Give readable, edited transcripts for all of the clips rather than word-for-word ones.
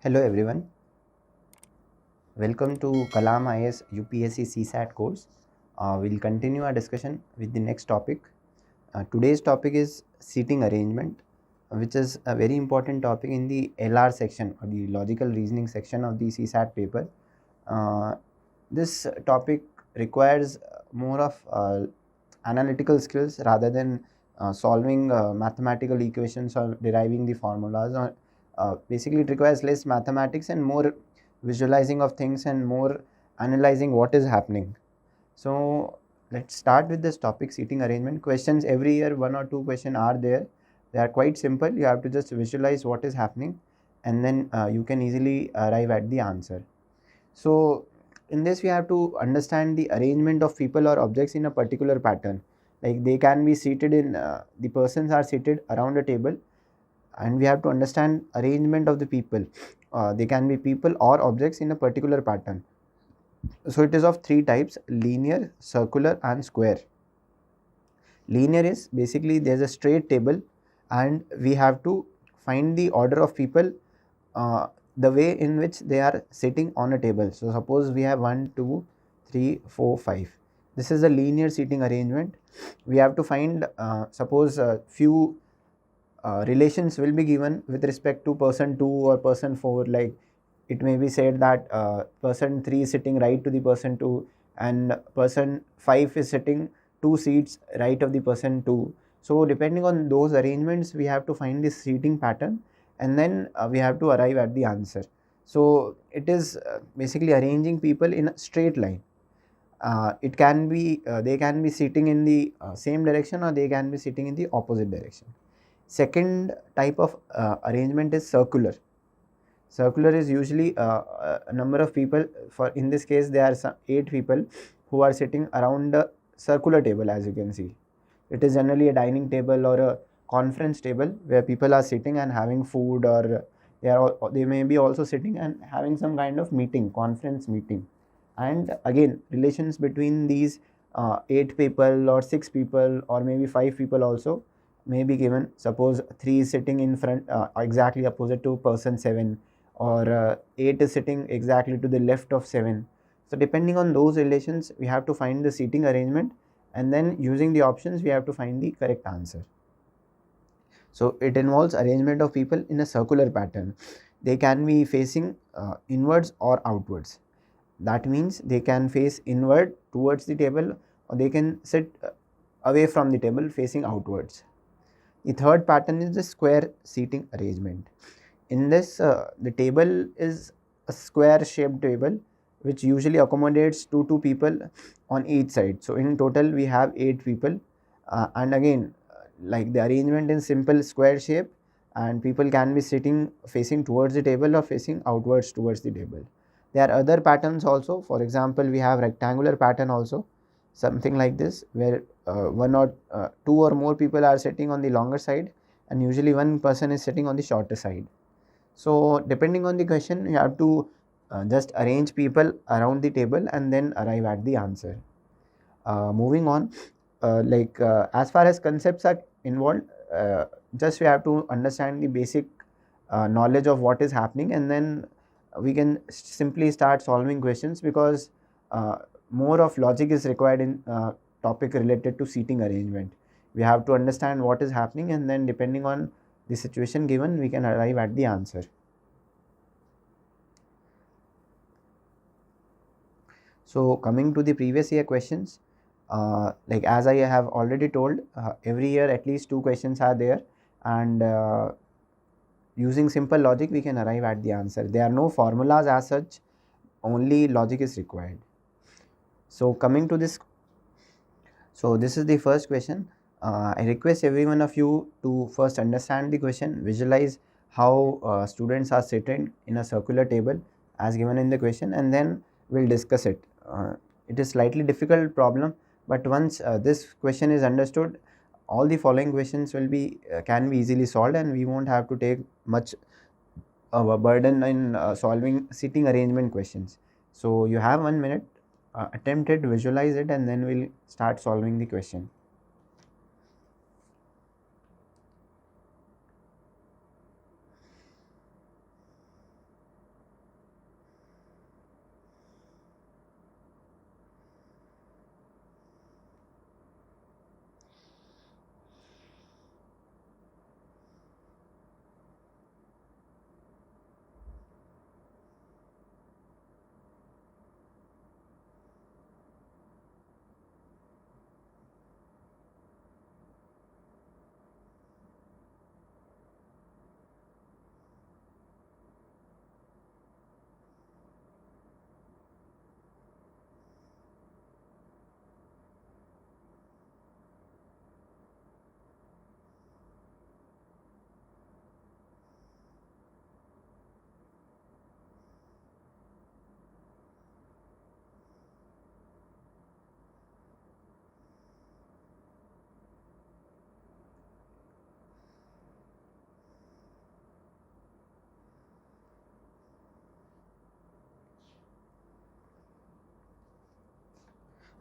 Hello everyone, welcome to Kalam IAS UPSC CSAT course. We'll continue our discussion with the next topic. Today's topic is seating arrangement, which is a very important topic in the LR section or the logical reasoning section of the CSAT paper. This topic requires more of analytical skills rather than solving mathematical equations or deriving the formulas. Basically, it requires less mathematics and more visualizing of things and more analyzing what is happening. So let's start with this topic, seating arrangement. Questions every year, one or two questions are there. They are quite simple. You have to just visualize what is happening and then you can easily arrive at the answer. So in this we have to understand the arrangement of people or objects in a particular pattern. Like they can be seated in, the persons are seated around a table, and we have to understand arrangement of the people. They can be people or objects in a particular pattern. So it is of three types: linear, circular and square. Linear is basically there's a straight table and we have to find the order of people, the way in which they are sitting on a table. So suppose we have 1, 2, 3, 4, 5. This is a linear seating arrangement. We have to find, suppose few relations will be given with respect to person 2 or person 4. Like it may be said that person 3 is sitting right to the person 2 and person 5 is sitting 2 seats right of the person 2. So depending on those arrangements we have to find this seating pattern and then we have to arrive at the answer. So it is basically arranging people in a straight line. It can be they can be sitting in the same direction or they can be sitting in the opposite direction. Second type of arrangement is circular. Circular is usually a number of people. For in this case there are some 8 people who are sitting around a circular table. As you can see, it is generally a dining table or a conference table where people are sitting and having food, or they may be also sitting and having some kind of meeting, conference meeting. And again, relations between these 8 people or 6 people or maybe 5 people also may be given. Suppose 3 is sitting in front, exactly opposite to person 7, or 8 is sitting exactly to the left of 7. So depending on those relations we have to find the seating arrangement, and then using the options we have to find the correct answer. So it involves arrangement of people in a circular pattern. They can be facing inwards or outwards. That means they can face inward towards the table, or they can sit away from the table facing outwards. The third pattern is the square seating arrangement. In this, the table is a square shaped table which usually accommodates 2 people on each side. So in total we have 8 people, and again, like the arrangement in simple square shape, and people can be sitting facing towards the table or facing outwards towards the table. There are other patterns also. For example, we have rectangular pattern also, something like this, where one or 2 or more people are sitting on the longer side and usually one person is sitting on the shorter side. So depending on the question you have to just arrange people around the table and then arrive at the answer. Moving on, as far as concepts are involved, just we have to understand the basic knowledge of what is happening, and then we can simply start solving questions, because more of logic is required in topic related to seating arrangement. We have to understand what is happening, and then depending on the situation given we can arrive at the answer. So coming to the previous year questions, like as I have already told, every year at least 2 questions are there, and using simple logic we can arrive at the answer. There are no formulas as such, only logic is required. So coming to this, so this is the first question. I request every one of you to first understand the question, visualize how students are sitting in a circular table as given in the question, and then we'll discuss it. It is slightly difficult problem, but once this question is understood, all the following questions will be can be easily solved, and we won't have to take much of a burden in solving seating arrangement questions. So you have 1 minute, attempt it, visualize it, and then we'll start solving the question.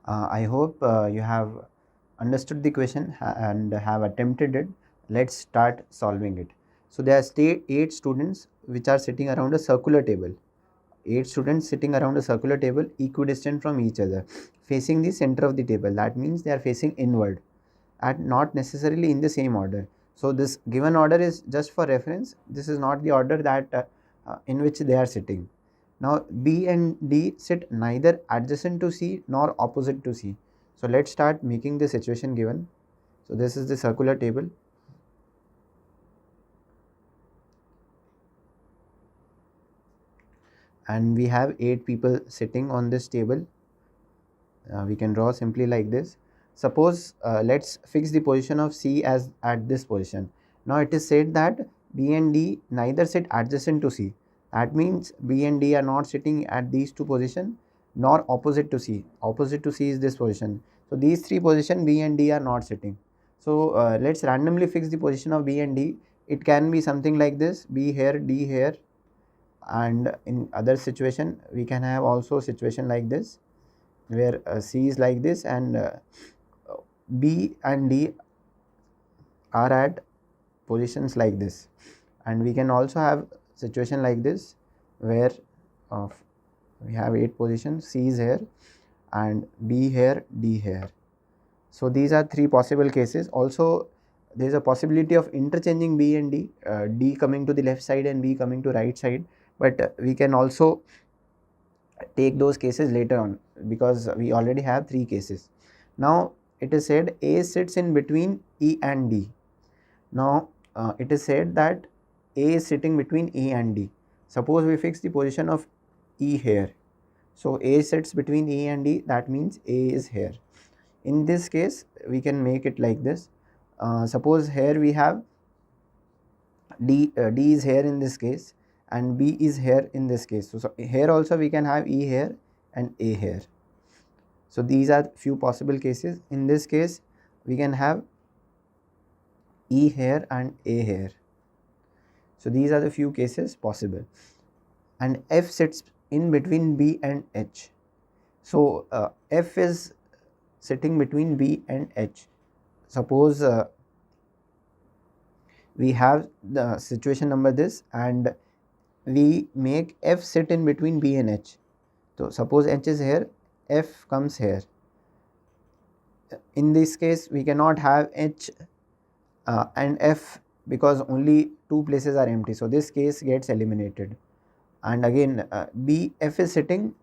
I hope you have understood the question and have attempted it. Let's start solving it. So there are 8 students which are sitting around a circular table. 8 students sitting around a circular table equidistant from each other, facing the center of the table. That means they are facing inward and not necessarily in the same order. So this given order is just for reference. This is not the order that in which they are sitting. Now B and D sit neither adjacent to C nor opposite to C. So let's start making the situation given. So this is the circular table. And we have 8 people sitting on this table. We can draw simply like this. Suppose let's fix the position of C as at this position. Now it is said that B and D neither sit adjacent to C. That means B and D are not sitting at these two positions nor opposite to C. Opposite to C is this position. So these 3 positions B and D are not sitting. So let's randomly fix the position of B and D. It can be something like this: B here, D here, and in other situation we can have also situation like this, where C is like this and B and D are at positions like this. And we can also have situation like this, where we have 8 positions, C is here and B here, D here. So these are 3 possible cases. Also there is a possibility of interchanging B and D, D coming to the left side and B coming to right side, but we can also take those cases later on because we already have 3 cases. Now it is said A sits in between E and D. Now it is said that A is sitting between E and D. Suppose we fix the position of E here. So A sits between E and D, that means A is here. In this case we can make it like this. Suppose here we have D is here in this case and B is here in this case. So here also we can have E here and A here. So these are few possible cases. In this case we can have E here and A here. So these are the few cases possible. And F sits in between B and H. So F is sitting between B and H. Suppose we have the situation number this and we make F sit in between B and H. So suppose H is here, F comes here. In this case we cannot have H and F because only 2 places are empty. So this case gets eliminated. And again F is sitting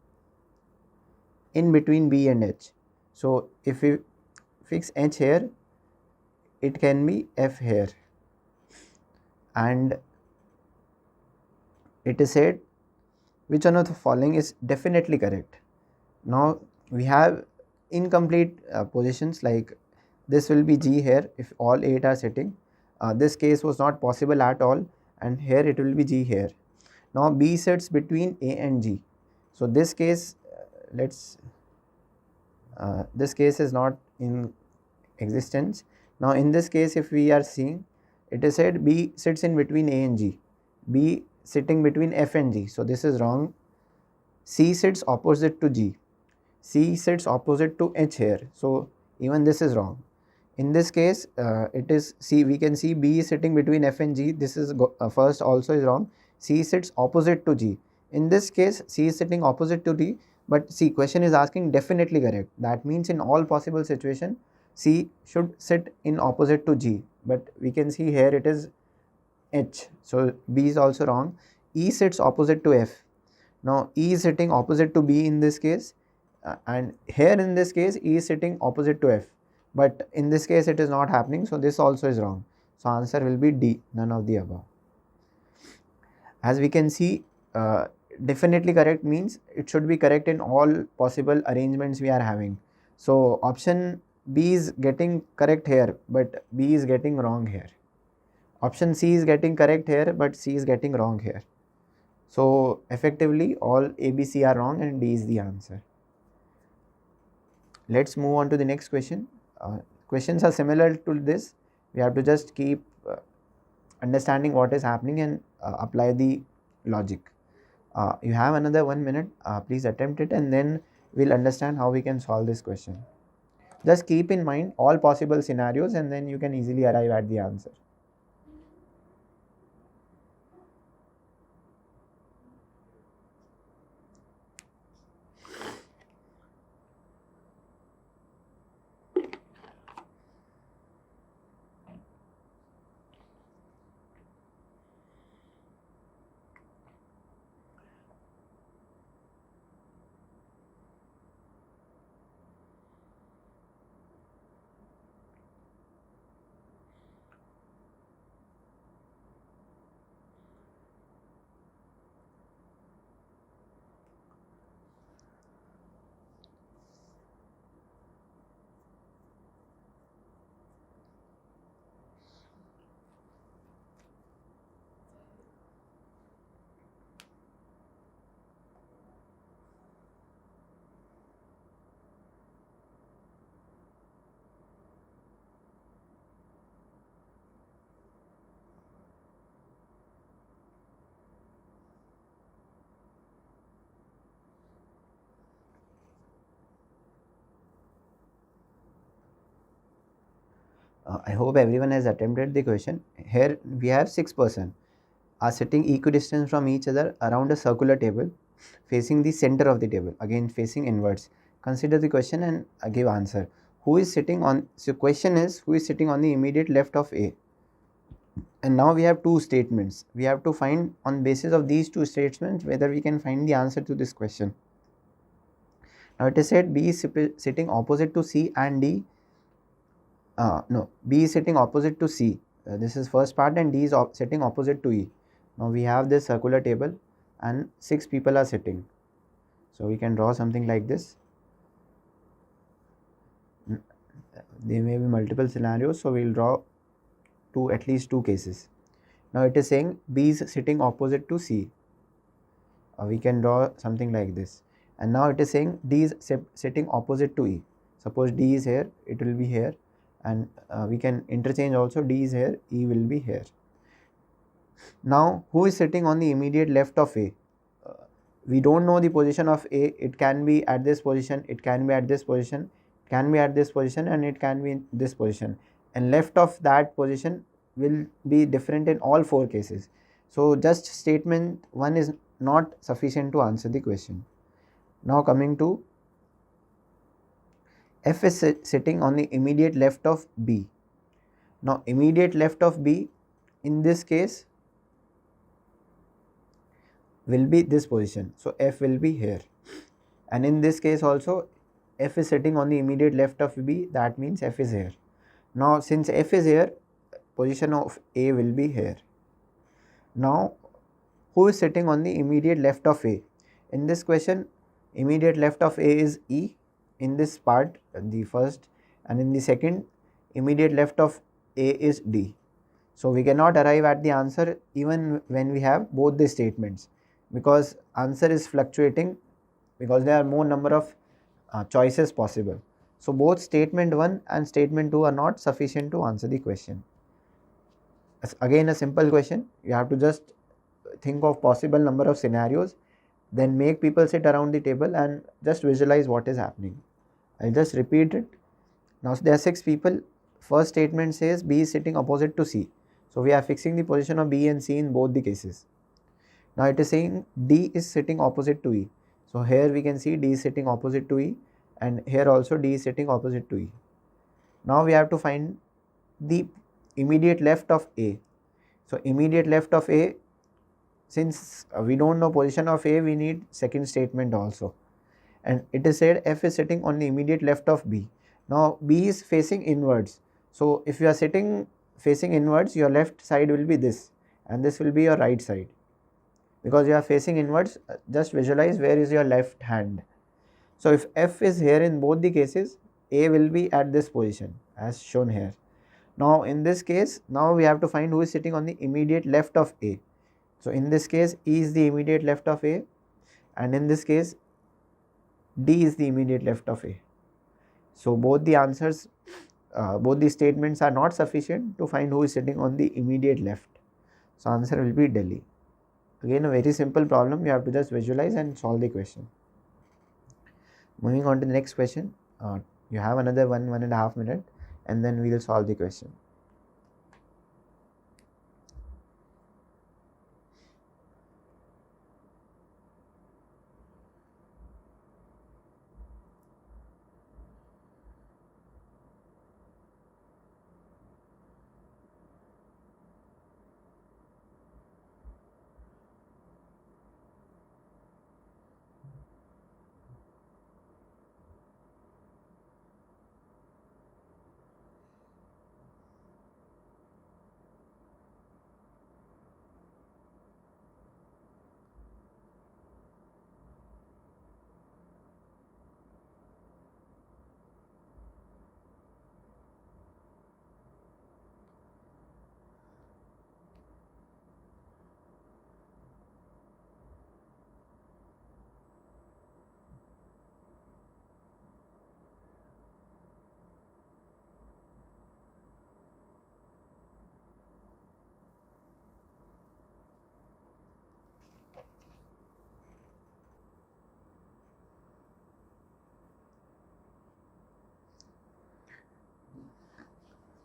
in between B and H. So if we fix H here, it can be F here. And it is said which one of the following is definitely correct. Now we have incomplete positions, like this will be G here if all 8 are sitting. This case was not possible at all, and here it will be G here. Now B sits between A and G. So this case this case is not in existence. Now in this case if we are seeing, it is said B sits in between A and G, B sitting between F and G. So this is wrong. C sits opposite to G, C sits opposite to H here. So even this is wrong. In this case it is C, we can see B is sitting between F and G. This is first also is wrong. C sits opposite to G. In this case C is sitting opposite to D, but see, question is asking definitely correct. That means in all possible situation C should sit in opposite to G, but we can see here it is H. So B is also wrong. E sits opposite to F. Now E is sitting opposite to B in this case, and here in this case E is sitting opposite to F, but in this case it is not happening. So this also is wrong. So answer will be D, none of the above. As we can see, definitely correct means it should be correct in all possible arrangements we are having. So option B is getting correct here, but B is getting wrong here. Option C is getting correct here, but C is getting wrong here. So effectively all A, B, C are wrong and D is the answer. Let's move on to the next question. Questions are similar to this. We have to just keep understanding what is happening and apply the logic. You have another 1 minute. Please attempt it, and then we'll understand how we can solve this question. Just keep in mind all possible scenarios and then you can easily arrive at the answer. I hope everyone has attempted the question. Here we have 6 persons are sitting equidistant from each other around a circular table facing the center of the table, again facing inwards. Consider the question and give answer. Who is sitting on, so question is who is sitting on the immediate left of A? And now we have two statements. We have to find on basis of these two statements whether we can find the answer to this question. Now it is said B is sitting opposite to C and D. No, B is sitting opposite to C. This is first part, and D is sitting opposite to E. Now we have this circular table and 6 people are sitting. So we can draw something like this. There may be multiple scenarios, so we will draw at least two cases. Now it is saying B is sitting opposite to C. We can draw something like this. And now it is saying D is sitting opposite to E. Suppose D is here, it will be here, and we can interchange also. D is here, E will be here. Now who is sitting on the immediate left of A? We don't know the position of A. It can be at this position, it can be at this position, it can be at this position, and it can be in this position. And left of that position will be different in all 4 cases. So just statement 1 is not sufficient to answer the question. Now coming to F is sitting on the immediate left of B. Now immediate left of B in this case will be this position. So F will be here. And in this case also F is sitting on the immediate left of B, that means F is here. Now since F is here, position of A will be here. Now who is sitting on the immediate left of A? In this question, immediate left of A is E in this part, the first, and in the second, immediate left of A is D. So we cannot arrive at the answer even when we have both the statements, because answer is fluctuating because there are more number of choices possible. So both statement 1 and statement 2 are not sufficient to answer the question. Again a simple question, you have to just think of possible number of scenarios, then make people sit around the table and just visualize what is happening. I'll just repeat it. Now there are 6 people. First statement says B is sitting opposite to C. So we are fixing the position of B and C in both the cases. Now it is saying D is sitting opposite to E. So here we can see D is sitting opposite to E, and here also D is sitting opposite to E. Now we have to find the immediate left of A. So immediate left of A, since we don't know position of A, we need second statement also. And it is said F is sitting on the immediate left of B. Now B is facing inwards. So if you are sitting facing inwards, your left side will be this, and this will be your right side. Because you are facing inwards, just visualize where is your left hand. So if F is here in both the cases, A will be at this position as shown here. Now in this case, now we have to find who is sitting on the immediate left of A. So in this case, E is the immediate left of A, and in this case D is the immediate left of A. So both the answers, both the statements are not sufficient to find who is sitting on the immediate left. So answer will be Delhi. Again a very simple problem, you have to just visualize and solve the question. Moving on to the next question. You have another 1.5 minute, and then we will solve the question.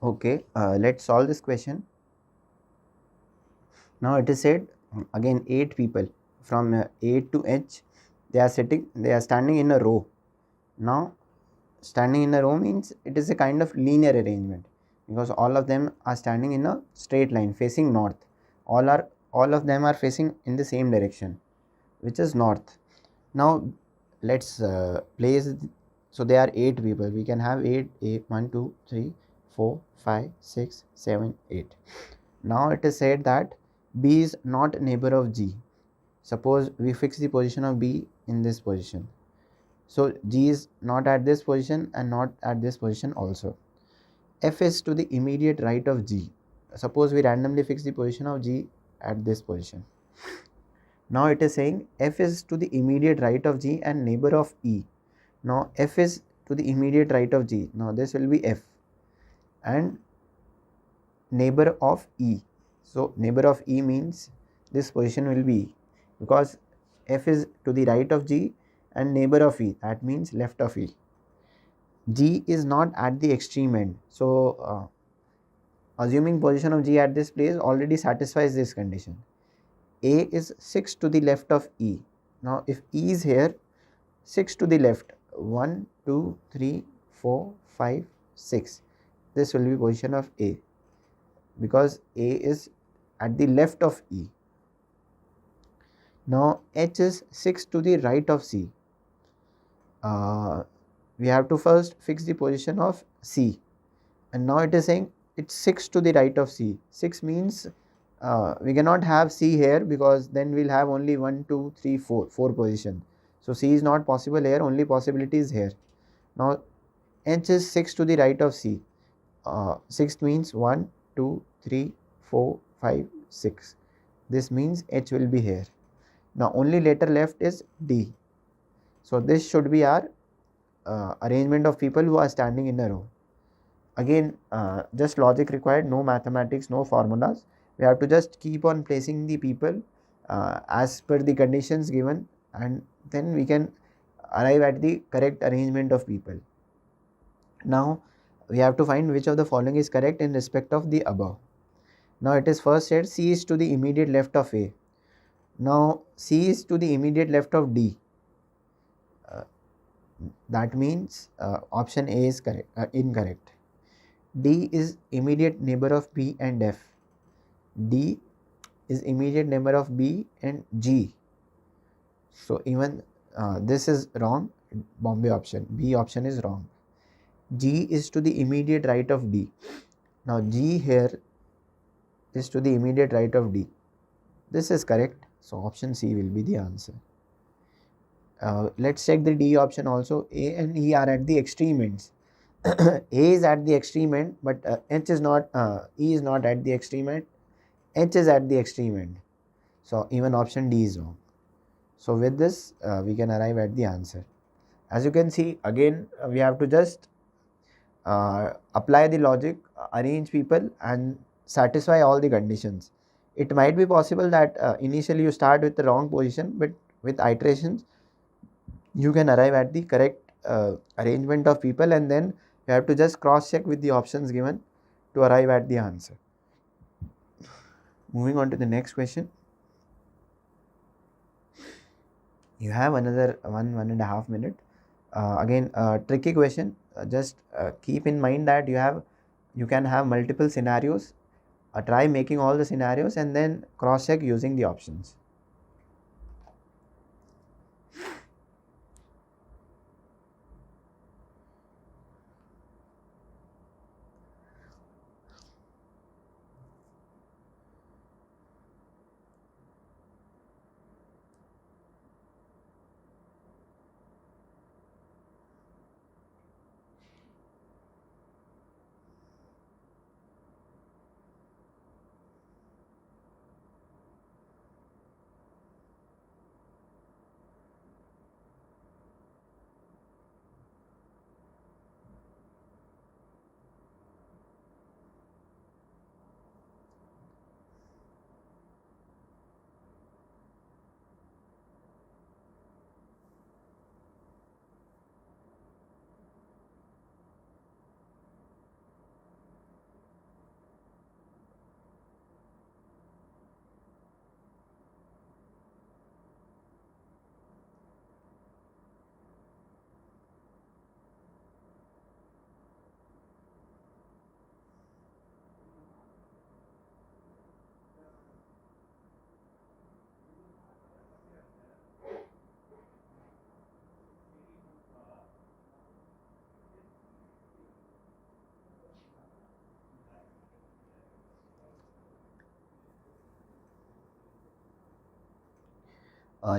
Okay, let's solve this question. Now it is said again 8 people from A to H, they are standing in a row. Now standing in a row means it is a kind of linear arrangement, because all of them are standing in a straight line facing north. All of them are facing in the same direction, which is north. Now let's place. So there are 8 people. We can have 8, 1, 2, 3, 4, 5, 6, 7, 8. Now it is said that B is not neighbor of G. Suppose we fix the position of B in this position. So G is not at this position and not at this position also. F is to the immediate right of G. Suppose we randomly fix the position of G at this position. Now it is saying F is to the immediate right of G and neighbor of E. Now F is to the immediate right of G. Now this will be F and neighbor of E. So neighbor of E means this position will be E, because F is to the right of G and neighbor of E, that means left of E. G is not at the extreme end. So assuming position of G at this place already satisfies this condition. A is 6 to the left of E. Now if E is here, 6 to the left, 1, 2, 3, 4, 5, 6. This will be position of A, because A is at the left of E. Now H is 6 to the right of C. We have to first fix the position of C, and now it is saying it's 6 to the right of C. 6 means we cannot have C here, because then we'll have only 1, 2, 3, 4 position. So C is not possible here, only possibility is here. Now H is 6 to the right of C. 6 means 1, 2, 3, 4, 5, 6. This means H will be here. Now only letter left is D. So this should be our arrangement of people who are standing in a row. Again, just logic required, no mathematics, no formulas. We have to just keep on placing the people as per the conditions given, and then we can arrive at the correct arrangement of people. Now we have to find which of the following is correct in respect of the above. Now it is first said C is to the immediate left of A. Now C is to the immediate left of D. That means option A is correct, incorrect. D is immediate neighbor of B and F. D is immediate neighbor of B and G. So even this is wrong. Bombay option, B option is wrong. G is to the immediate right of D. Now G here is to the immediate right of D. This is correct. So option C will be the answer. Let's check the D option also. A and E are at the extreme ends. A is at the extreme end, but H is not. E is not at the extreme end. H is at the extreme end. So even option D is wrong. So with this, we can arrive at the answer. As you can see, again we have to just apply the logic, arrange people, and satisfy all the conditions. It might be possible that initially you start with the wrong position, but with iterations you can arrive at the correct arrangement of people, and then you have to just cross check with the options given to arrive at the answer. Moving on to the next question. You have another 1.5 minute. Again, tricky question. Just keep in mind that you can have multiple scenarios. Try making all the scenarios and then cross check using the options.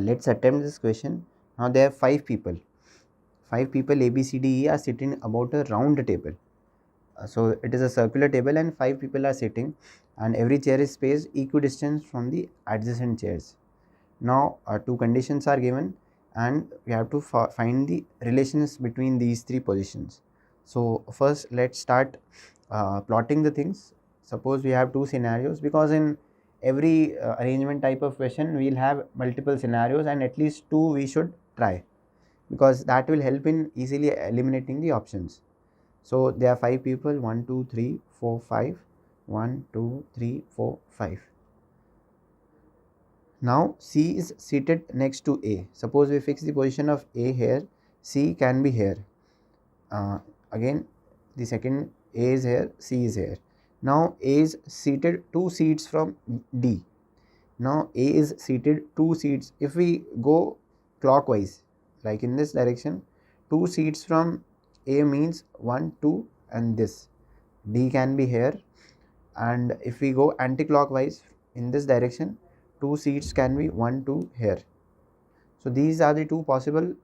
Let's attempt this question. Now there are 5 people. 5 people A, B, C, D, E are sitting about a round table. So it is a circular table and 5 people are sitting, and every chair is spaced equidistant from the adjacent chairs. Now 2 conditions are given and we have to find the relations between these 3 positions. So first let's start plotting the things. Suppose we have 2 scenarios, because in every arrangement type of question we will have multiple scenarios and at least 2 we should try, because that will help in easily eliminating the options. So there are 5 people, 1, 2, 3, 4, 5, 1, 2, 3, 4, 5. Now C is seated next to A. Suppose we fix the position of A here, C can be here. Again, the second A is here, C is here. Now A is seated 2 seats from D. Now A is seated 2 seats. If we go clockwise, like in this direction, 2 seats from A means 1, 2 and this. D can be here, and if we go anti-clockwise in this direction, 2 seats can be 1, 2 here. So these are the 2 possible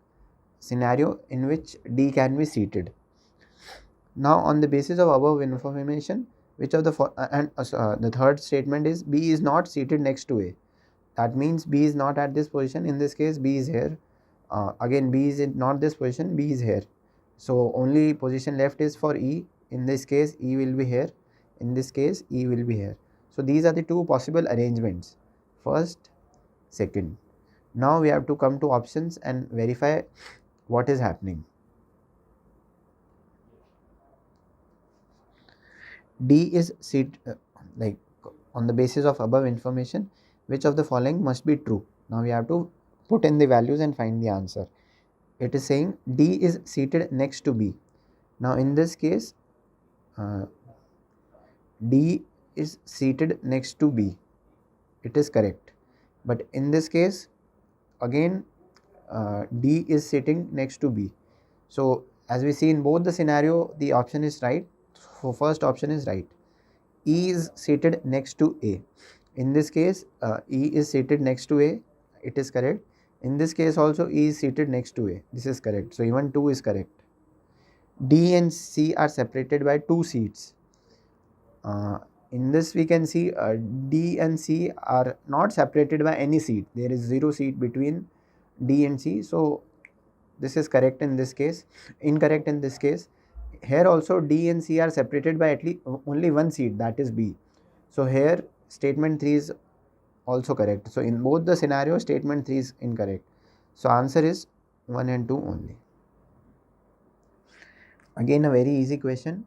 scenario in which D can be seated. Now on the basis of above information, which of the the third statement is B is not seated next to A. That means B is not at this position. In this case B is here. Again B is in not this position, B is here. So only position left is for E. In this case E will be here. In this case E will be here. So these are the 2 possible arrangements. First, second. Now we have to come to options and verify what is happening. D is like on the basis of above information, which of the following must be true. Now we have to put in the values and find the answer. It is saying D is seated next to B. Now in this case D is seated next to B. It is correct. But in this case again D is sitting next to B. So as we see in both the scenario, the option is right. So first option is right. E is seated next to A. In this case E is seated next to A. It is correct. In this case also E is seated next to A. This is correct. So even 2 is correct. D and C are separated by 2 seats. In this we can see D and C are not separated by any seat. There is 0 seat between D and C. So this is correct in this case. Incorrect in this case. Here also D and C are separated by at least only 1 seat, that is B. So here statement 3 is also correct. So in both the scenarios statement 3 is incorrect. So answer is 1 and 2 only. Again, a very easy question.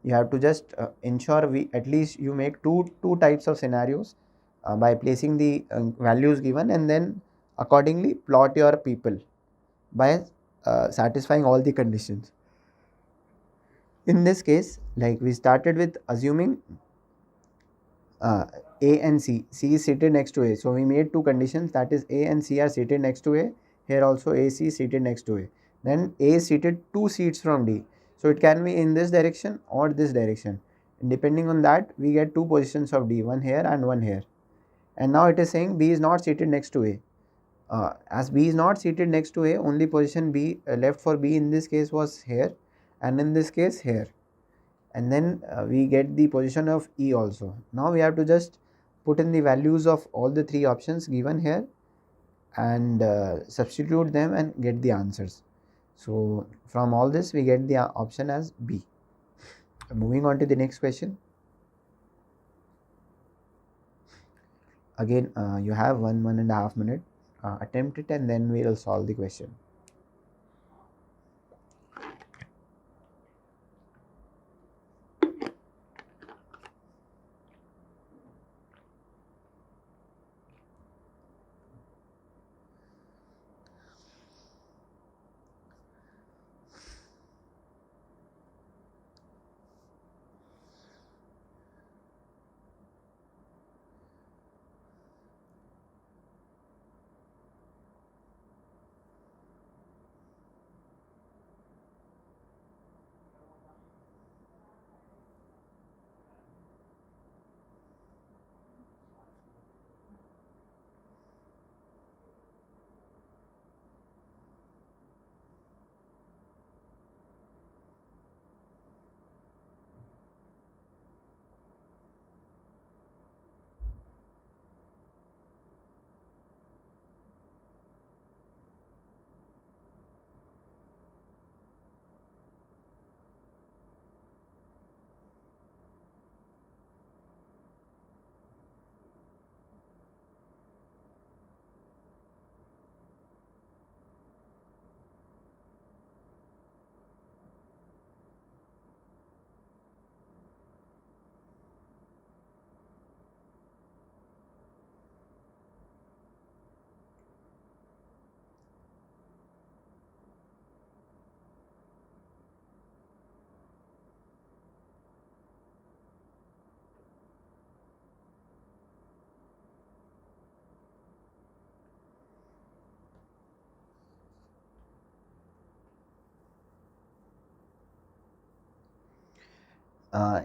You have to just ensure we at least you make two types of scenarios by placing the values given, and then accordingly plot your people by satisfying all the conditions. In this case, like we started with assuming uh, A and C. C is seated next to A. So we made two conditions, that is A and C are seated next to A. Here also AC is seated next to A. Then A is seated 2 seats from D. So it can be in this direction or this direction. And depending on that, we get two positions of D, one here and one here. And now it is saying B is not seated next to A. As B is not seated next to A, only position B left for B in this case was here, and in this case here. And then we get the position of E also. Now we have to just put in the values of all the three options given here and substitute them and get the answers. So from all this we get the option as B. Moving on to the next question. Again, you have 1.5 minute. Attempt it and then we will solve the question.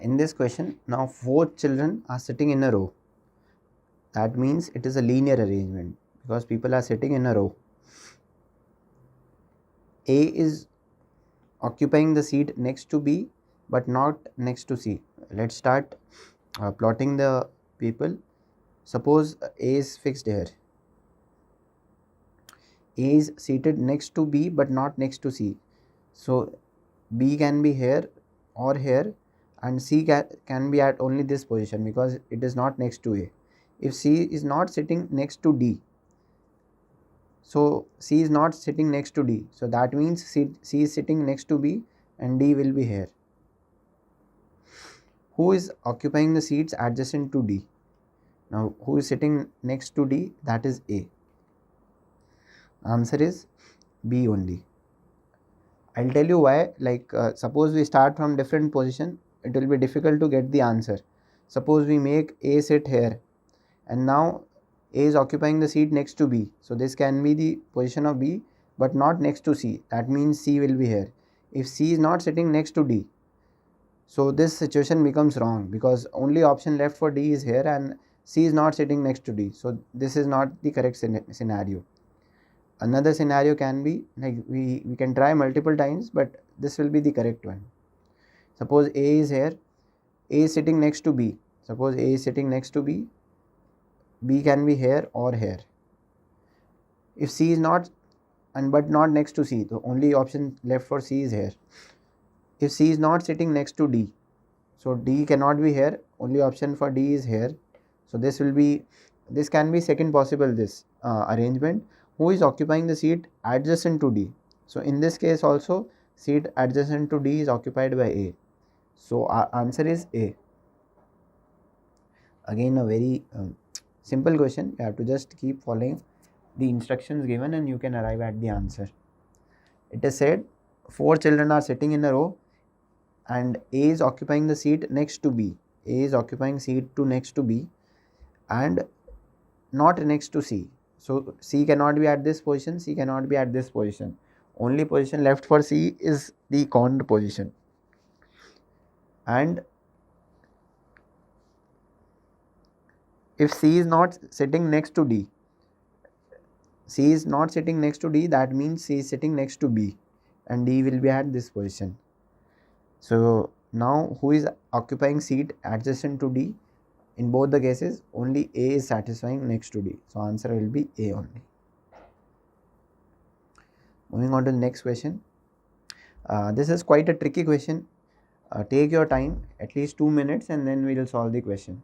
In this question, now 4 children are sitting in a row. That means it is a linear arrangement because people are sitting in a row. A is occupying the seat next to B but not next to C. Let's start plotting the people. Suppose A is fixed here. A is seated next to B but not next to C. So B can be here or here, and C can be at only this position because it is not next to A. If C is not sitting next to D, so C is not sitting next to D, so that means C is sitting next to B and D will be here. Who is occupying the seats adjacent to D? Now who is sitting next to D? That is A. Answer is B only. I'll tell you why. Like suppose we start from different position, it will be difficult to get the answer. Suppose we make A sit here, and now A is occupying the seat next to B. So this can be the position of B but not next to C. That means C will be here. If C is not sitting next to D, so this situation becomes wrong because only option left for D is here and C is not sitting next to D. So this is not the correct scenario. Another scenario can be like we can try multiple times, but this will be the correct one. Suppose A is here, A is sitting next to B. Suppose A is sitting next to B, B can be here or here. If C is not but not next to C, the only option left for C is here. If C is not sitting next to D, so D cannot be here, only option for D is here. So this can be second possible arrangement. Who is occupying the seat adjacent to D? So in this case also seat adjacent to D is occupied by A. So our answer is A. Again, a very simple question. You have to just keep following the instructions given and you can arrive at the answer. It is said 4 children are sitting in a row and A is occupying the seat next to B. A is occupying seat to next to B and not next to C. So C cannot be at this position, C cannot be at this position. Only position left for C is the corner position. And if C is not sitting next to D, C is not sitting next to D, that means C is sitting next to B and D will be at this position. So now who is occupying seat adjacent to D? In both the cases, only A is satisfying next to D. So answer will be A only. Moving on to the next question. This is quite a tricky question. Take your time, at least 2 minutes, and then we will solve the question.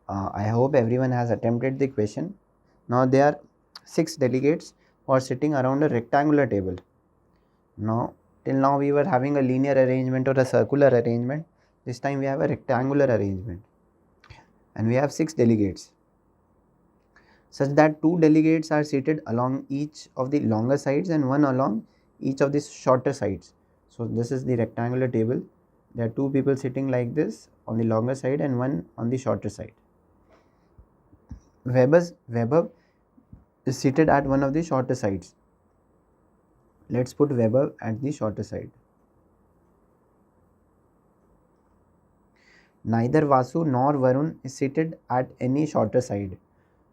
I hope everyone has attempted the question. Now there are 6 delegates who are sitting around a rectangular table. Now till now we were having a linear arrangement or a circular arrangement. This time we have a rectangular arrangement and we have 6 delegates such that 2 delegates are seated along each of the longer sides and 1 along each of the shorter sides. So this is the rectangular table. There are 2 people sitting like this on the longer side and 1 on the shorter side. Weber is seated at one of the shorter sides. Let's put Weber at the shorter side. Neither Vasu nor Varun is seated at any shorter side.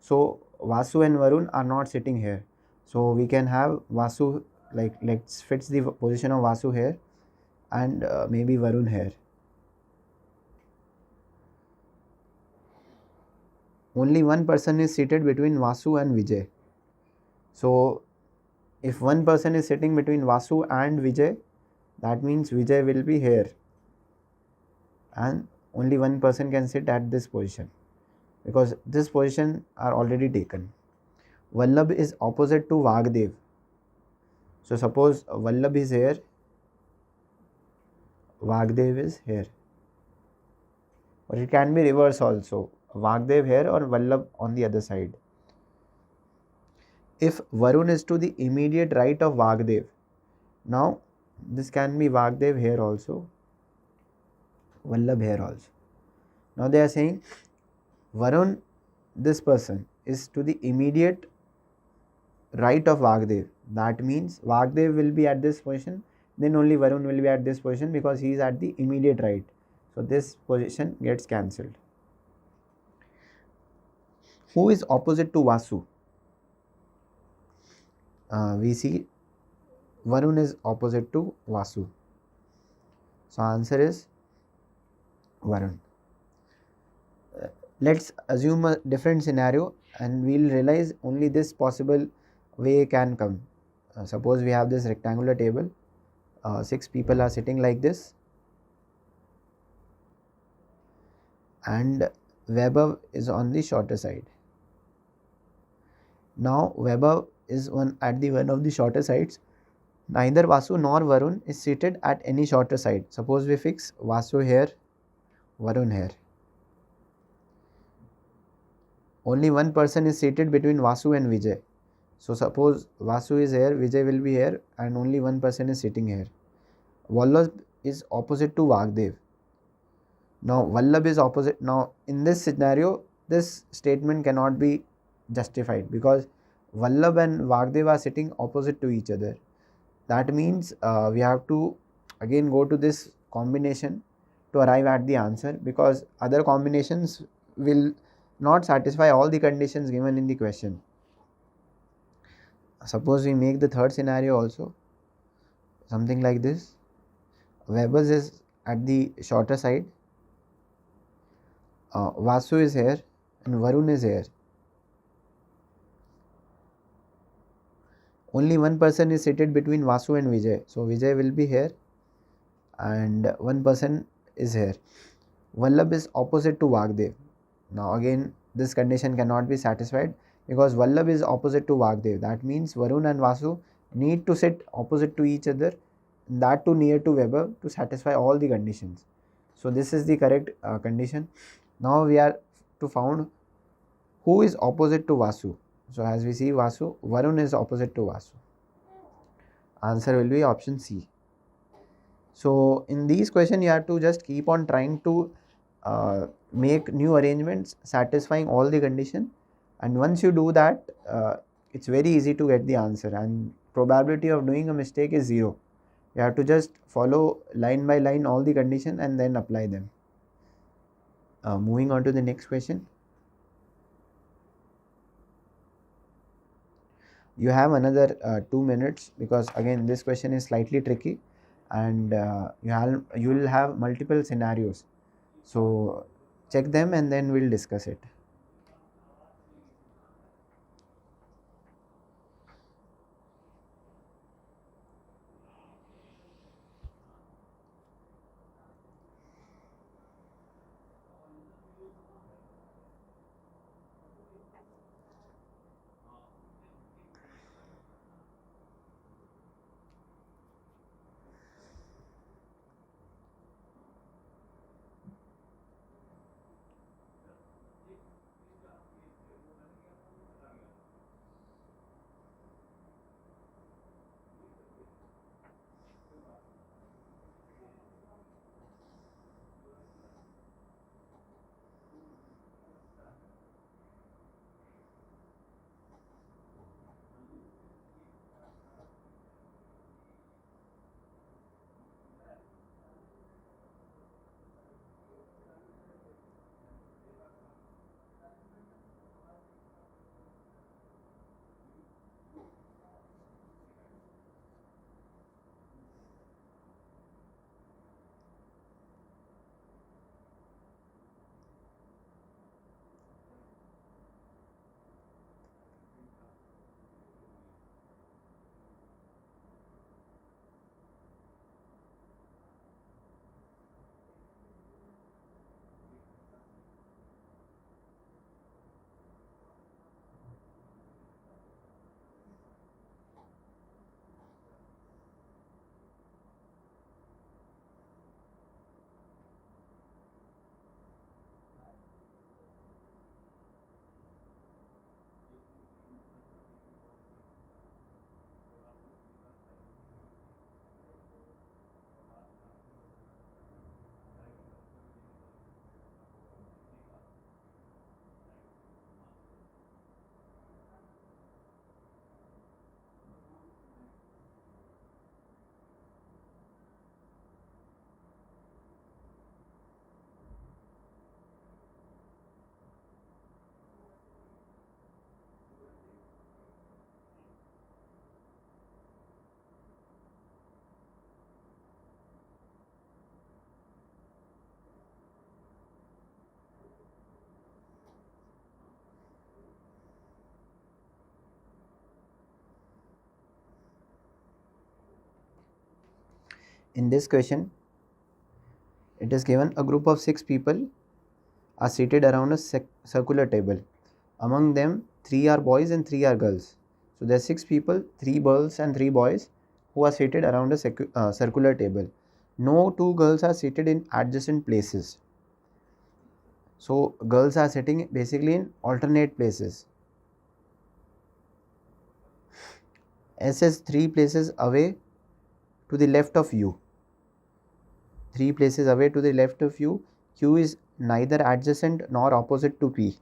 So Vasu and Varun are not sitting here. So we can have Vasu, like let's fix the position of Vasu here and maybe Varun here. Only one person is seated between Vasu and Vijay. So if one person is sitting between Vasu and Vijay, that means Vijay will be here and only one person can sit at this position because this position are already taken. Vallabh is opposite to Vagdev. So suppose Vallabh is here, Vagdev is here. Or it can be reverse also. Vagdev here or Vallabh on the other side. If Varun is to the immediate right of Vagdev, now this can be Vagdev here also, Vallabh here also. Now they are saying Varun, this person, is to the immediate right of Vagdev. That means Vagdev will be at this position, then only Varun will be at this position because he is at the immediate right. So this position gets cancelled. Who is opposite to Vasu? We see Varun is opposite to Vasu. So answer is Varun. Let's assume a different scenario and we'll realize only this possible way can come. Suppose we have this rectangular table, 6 people are sitting like this, and Weber is on the shorter side. Now Weber is at one of the shorter sides. Neither Vasu nor Varun is seated at any shorter side. Suppose we fix Vasu here, Varun here. Only one person is seated between Vasu and Vijay. So suppose Vasu is here, Vijay will be here, and only one person is sitting here. Vallabh is opposite to Vagdev. Now Vallabh is opposite. Now in this scenario, this statement cannot be justified because Vallabh and Vagdev are sitting opposite to each other. That means we have to again go to this combination to arrive at the answer, because other combinations will not satisfy all the conditions given in the question. Suppose we make the third scenario also, something like this. Weber's is at the shorter side, Vasu is here and Varun is here. Only one person is seated between Vasu and Vijay. So Vijay will be here and one person is here. Vallabh is opposite to Vagdev. Now again this condition cannot be satisfied because Vallabh is opposite to Vagdev. That means Varun and Vasu need to sit opposite to each other, that too near to Weber, to satisfy all the conditions. So this is the correct condition. Now we are to found who is opposite to Vasu. So as we see Vasu, Varun is opposite to Vasu. Answer will be option C. So in these questions you have to just keep on trying to make new arrangements satisfying all the condition, and once you do that it's very easy to get the answer and probability of doing a mistake is 0. You have to just follow line by line all the condition and then apply them. Moving on to the next question. You have another 2 minutes because again this question is slightly tricky and you will have multiple scenarios. So check them and then we'll discuss it. In this question, it is given a group of 6 people are seated around a circular table. Among them, 3 are boys and 3 are girls. So there are 6 people, 3 girls and 3 boys who are seated around a circular table. No 2 girls are seated in adjacent places. So girls are sitting basically in alternate places. S is 3 places away to the left of U. 3 places away to the left of U. Q is neither adjacent nor opposite to P.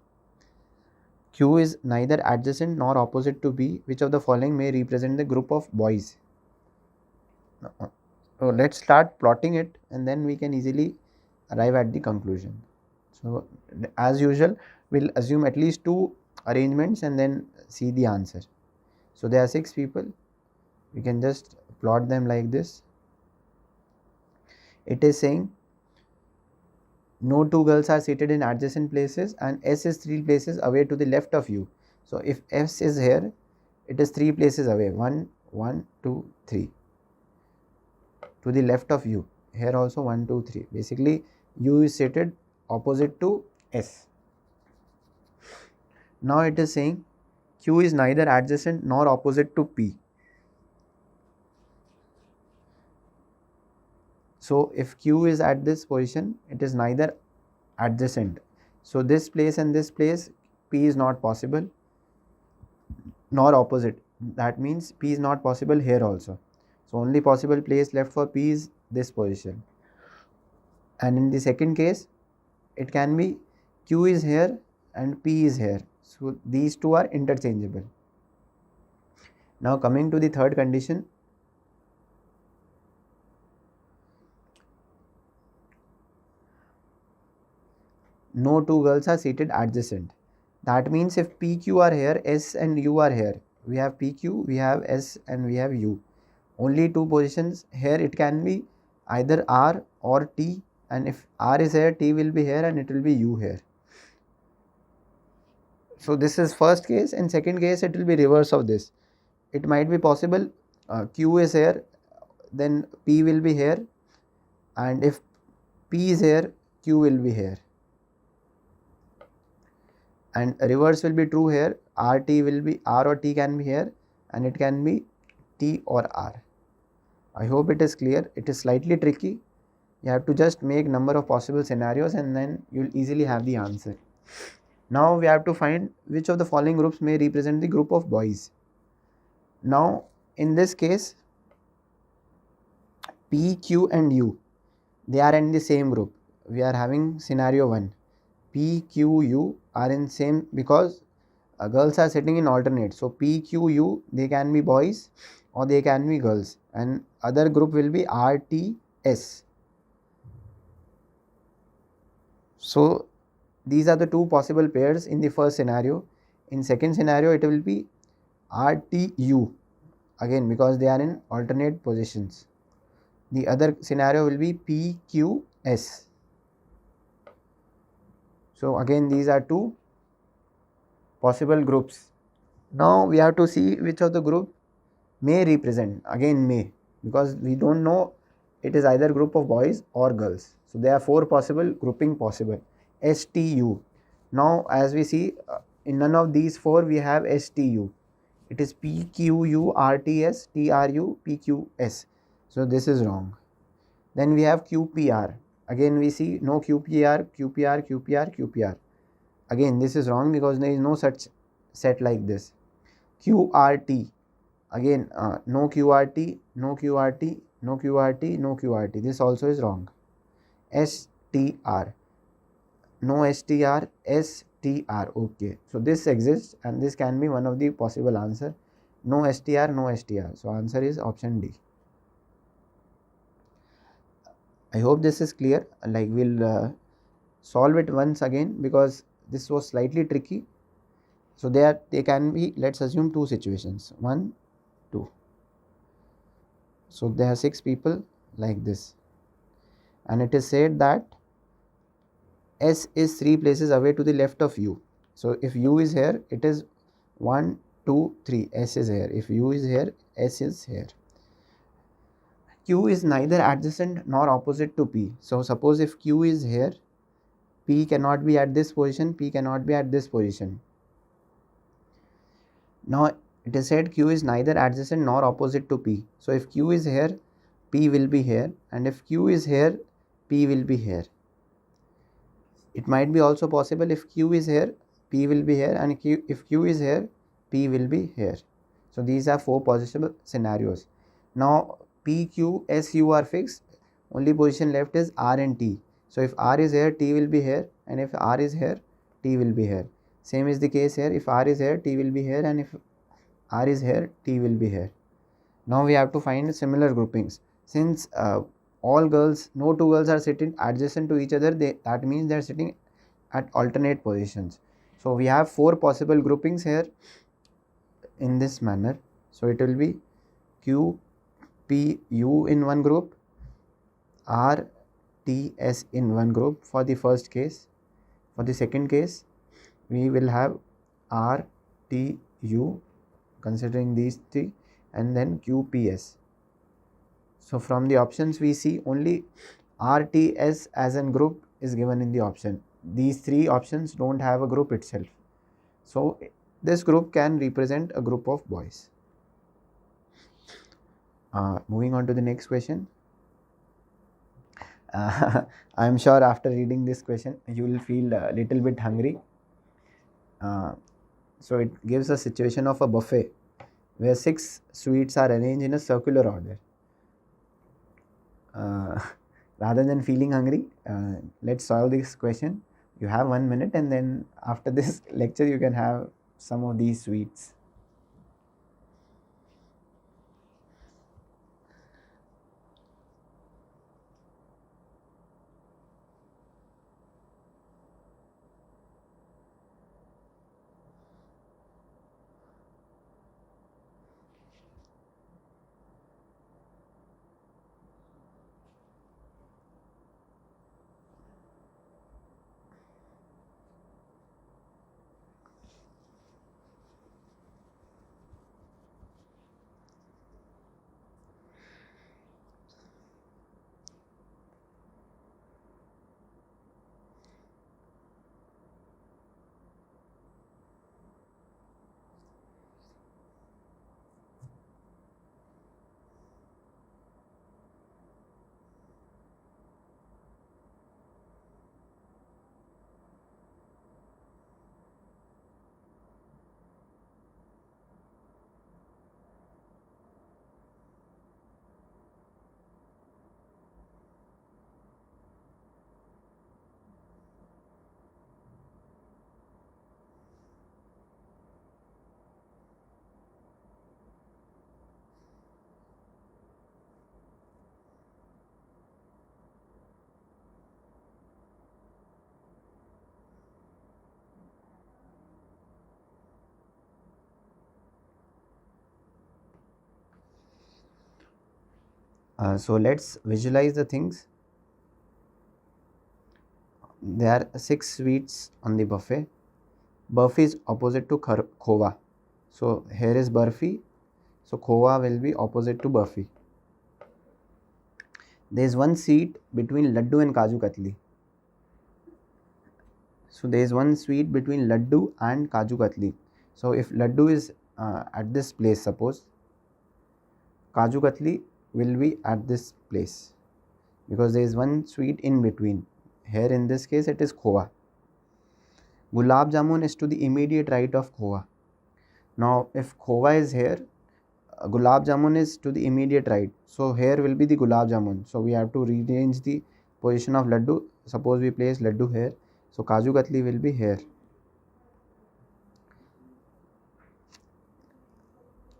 Q is neither adjacent nor opposite to B. Which of the following may represent the group of boys? So let's start plotting it and then we can easily arrive at the conclusion. So as usual, we'll assume at least 2 arrangements and then see the answer. So there are 6 people. We can just plot them like this. It is saying no 2 girls are seated in adjacent places and S is 3 places away to the left of U. So if S is here, it is 3 places away. 1, 1, 2, 3. To the left of U. Here also 1, 2, 3. Basically, U is seated opposite to S. Now it is saying Q is neither adjacent nor opposite to P. So if Q is at this position, it is neither adjacent. So this place and this place, P is not possible nor opposite. That means P is not possible here also. So only possible place left for P is this position. And in the second case, it can be Q is here and P is here. So these two are interchangeable. Now coming to the third condition. No 2 girls are seated adjacent. That means if PQ are here, S and U are here. We have PQ, we have S and we have U. Only 2 positions here. It can be either R or T, and if R is here, T will be here and it will be U here. So this is first case, and second case it will be reverse of this. It might be possible Q is here, then P will be here, and if P is here, Q will be here. And reverse will be true here. RT will be, R or T can be here and it can be T or R. I hope it is clear. It is slightly tricky. You have to just make number of possible scenarios and then you will easily have the answer. Now we have to find which of the following groups may represent the group of boys. Now in this case, P, Q and U, they are in the same group. We are having scenario 1. P, Q, U are in same because girls are sitting in alternate. So P, Q, U, they can be boys or they can be girls, and other group will be R, T, S. So these are the 2 possible pairs in the first scenario. In second scenario, it will be R, T, U again because they are in alternate positions. The other scenario will be P, Q, S. So again these are 2 possible groups. Now we have to see which of the group may represent, again may, because we don't know it is either group of boys or girls. So there are 4 possible grouping possible. STU. Now as we see in none of these 4 we have STU. It is PQU, RTS, TRU, PQS. So this is wrong. Then we have QPR. Again we see no QPR, QPR, QPR, QPR. Again this is wrong because there is no such set like this. QRT. Again no QRT, no QRT, no QRT, no QRT. This also is wrong. STR. No STR, STR. Okay. So this exists and this can be one of the possible answer. No STR, no STR. So answer is option D. I hope this is clear. Like we'll solve it once again because this was slightly tricky. So they can be, let's assume 2 situations. 1, 2. So there are 6 people like this. And it is said that S is 3 places away to the left of U. So if U is here, it is 1, 2, 3. S is here. If U is here, S is here. Q is neither adjacent nor opposite to P. So suppose if Q is here, P cannot be at this position, P cannot be at this position. Now it is said Q is neither adjacent nor opposite to P. So if Q is here, P will be here, and if Q is here, P will be here. It might be also possible if Q is here, P will be here, and if Q is here, P will be here. So these are 4 possible scenarios. Now P, Q, S, U are fixed. Only position left is R and T. So if R is here, T will be here, and if R is here, T will be here. Same is the case here. If R is here, T will be here, and if R is here, T will be here. Now we have to find similar groupings. Since all girls, no two girls are sitting adjacent to each other, that means they are sitting at alternate positions. So we have 4 possible groupings here in this manner. So it will be Q, P, U in one group, R, T, S in one group for the first case. For the second case, we will have R, T, U considering these 3, and then Q, P, S. So from the options we see only R, T, S as a group is given in the option. These 3 options don't have a group itself. So this group can represent a group of boys. Moving on to the next question. I am sure after reading this question you will feel a little bit hungry. So it gives a situation of a buffet where 6 sweets are arranged in a circular order. Rather than feeling hungry, let's solve this question. You have 1 minute, and then after this lecture you can have some of these sweets. So let's visualize the things. There are 6 sweets on the buffet. Burfi is opposite to khova. So here is burfi. So khova will be opposite to burfi. There is one seat between laddu and kaju katli. So there is one sweet between laddu and kaju katli. So if laddu is at this place, suppose kaju katli will be at this place, because there is one sweet in between. Here in this case it is khova. Gulab jamun is to the immediate right of khova. Now if khova is here, gulab jamun is to the immediate right. So here will be the gulab jamun. So we have to rearrange the position of laddu. Suppose we place laddu here. So kaju katli will be here.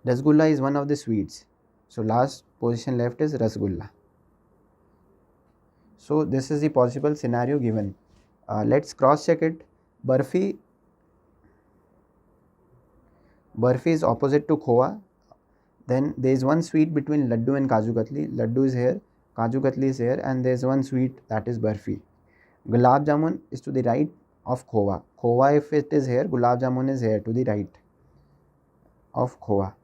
Rasgulla is one of the sweets. So last position left is rasgulla. So this is the possible scenario given. Let's cross check it. Burfi is opposite to khova. Then there is one sweet between laddu and kaju katli. Laddu is here, kaju katli is here, and there is one sweet, that is burfi. Gulab jamun is to the right of khova. Khova, if it is here, gulab jamun is here to the right of khova.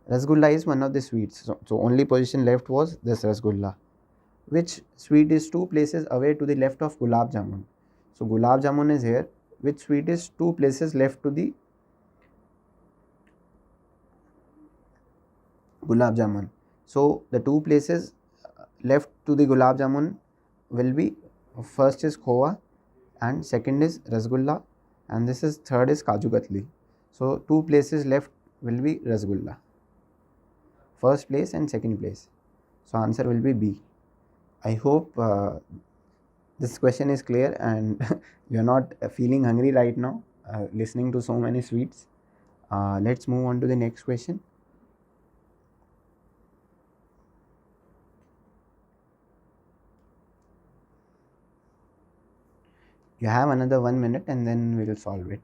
Rasgulla is one of the sweets. So only position left was this rasgulla. Which sweet is two places away to the left of gulab jamun? So gulab jamun is here. Which sweet is two places left to the gulab jamun? So the two places left to the gulab jamun will be, first is khowa and second is rasgulla, and this is third is kaju katli. So two places left will be rasgulla, first place and second place. So answer will be B. I hope this question is clear and you are not feeling hungry right now listening to so many sweets. Let's move on to the next question. You have another 1 minute and then we will solve it.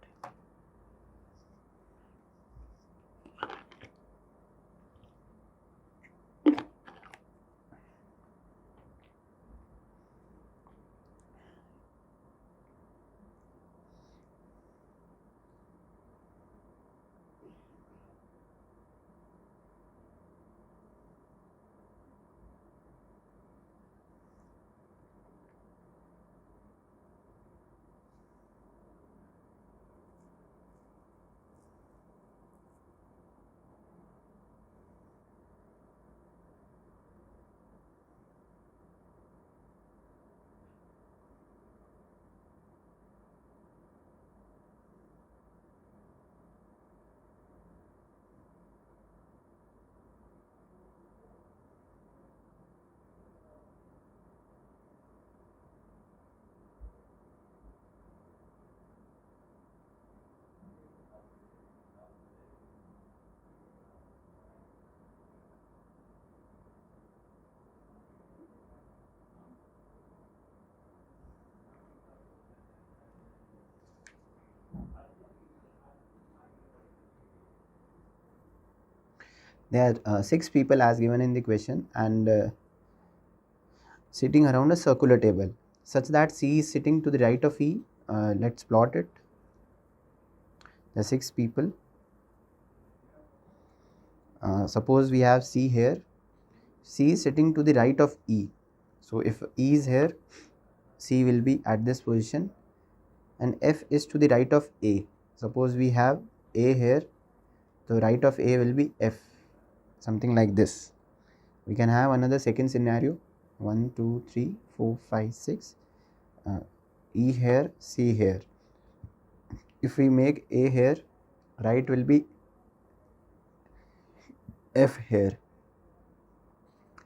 There are 6 people as given in the question and sitting around a circular table such that C is sitting to the right of E. Let's plot it. The 6 people. Suppose we have C here. C is sitting to the right of E. So if E is here, C will be at this position, and F is to the right of A. Suppose we have A here, the right of A will be F, something like this. We can have another second scenario, 1, 2, 3, 4, 5, 6, E here, C here. If we make A here, right will be F here.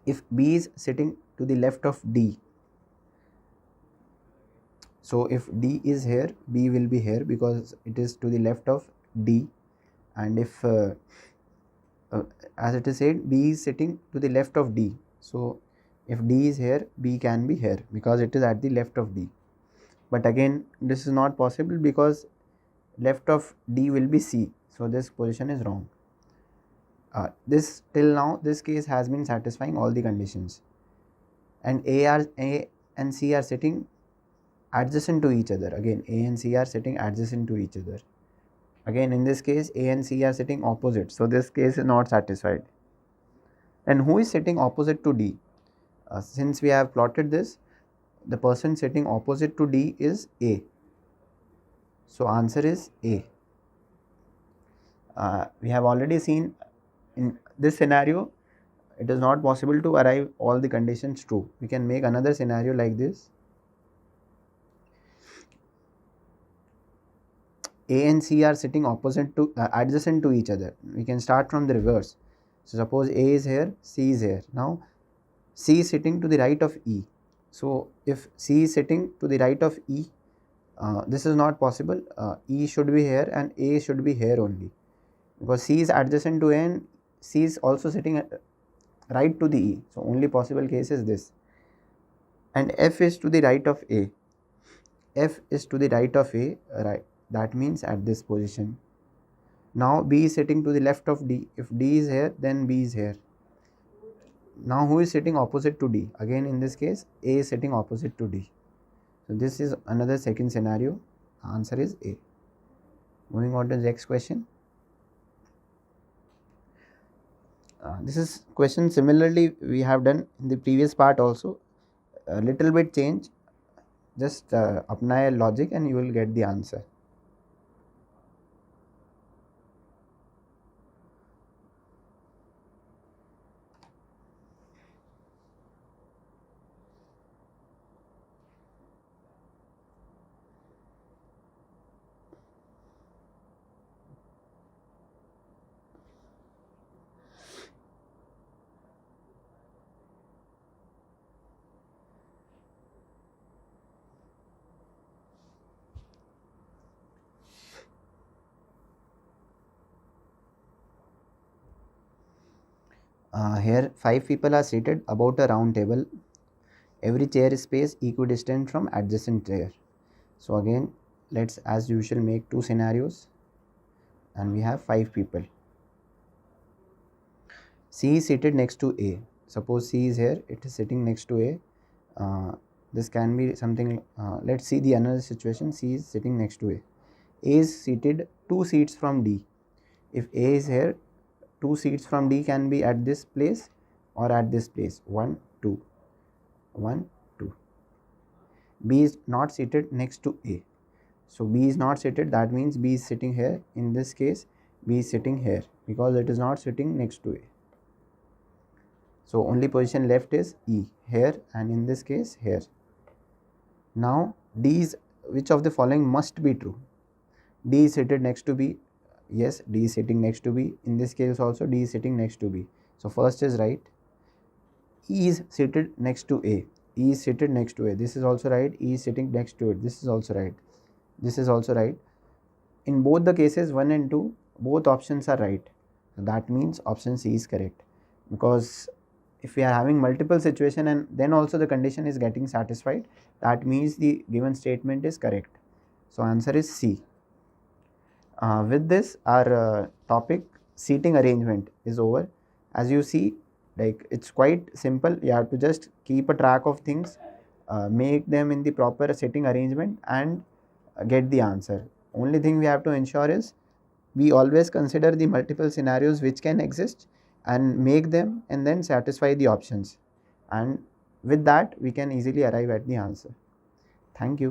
If B is sitting to the left of D, so if D is here, B will be here because it is to the left of D, and if as it is said, B is sitting to the left of D, so if D is here, B can be here because it is at the left of D. But again, this is not possible because left of D will be C, so this position is wrong. This till now, this case has been satisfying all the conditions, and A and C are sitting adjacent to each other. Again, A and C are sitting adjacent to each other. Again, in this case, A and C are sitting opposite, so this case is not satisfied. And who is sitting opposite to D? Since we have plotted this, the person sitting opposite to D is A. So answer is A. We have already seen in this scenario, it is not possible to arrive all the conditions true. We can make another scenario like this. A and C are sitting adjacent to each other. We can start from the reverse. So suppose A is here, C is here. Now C is sitting to the right of E. So if C is sitting to the right of E, this is not possible. E should be here and A should be here only, because C is adjacent to A and C is also sitting right to the E. So only possible case is this. And F is to the right of A. F is to the right of A, right? That means at this position. Now B is sitting to the left of D. If D is here, then B is here. Now who is sitting opposite to D? Again, in this case, A is sitting opposite to D. So this is another second scenario. Answer is A. Moving on to the next question. This is question similarly we have done in the previous part also. A little bit change, just apply a logic and you will get the answer. Here 5 people are seated about a round table. Every chair is spaced equidistant from adjacent chair. So again, let's as usual make 2 scenarios, and we have 5 people. C is seated next to A. Suppose C is here, it is sitting next to A. This can be something, let's see the another situation. C is sitting next to A. A is seated 2 seats from D. If A is here, 2 seats from D can be at this place or at this place. 1, 2. 1, 2. B is not seated next to A. So B is not seated, that means B is sitting here. In this case, B is sitting here because it is not sitting next to A. So only position left is E, here, and in this case here. Now D is, which of the following must be true? D is seated next to B. Yes, D is sitting next to B. In this case also D is sitting next to B. So first is right. E is seated next to A. E is seated next to A. This is also right. E is sitting next to it. This is also right. This is also right. In both the cases 1 and 2, both options are right. So that means option C is correct, because if we are having multiple situation and then also the condition is getting satisfied, that means the given statement is correct. So answer is C. With this, our topic seating arrangement is over. As you see, like it's quite simple. You have to just keep a track of things, make them in the proper sitting arrangement, and get the answer. Only thing we have to ensure is we always consider the multiple scenarios which can exist and make them and then satisfy the options, and with that we can easily arrive at the answer. Thank you.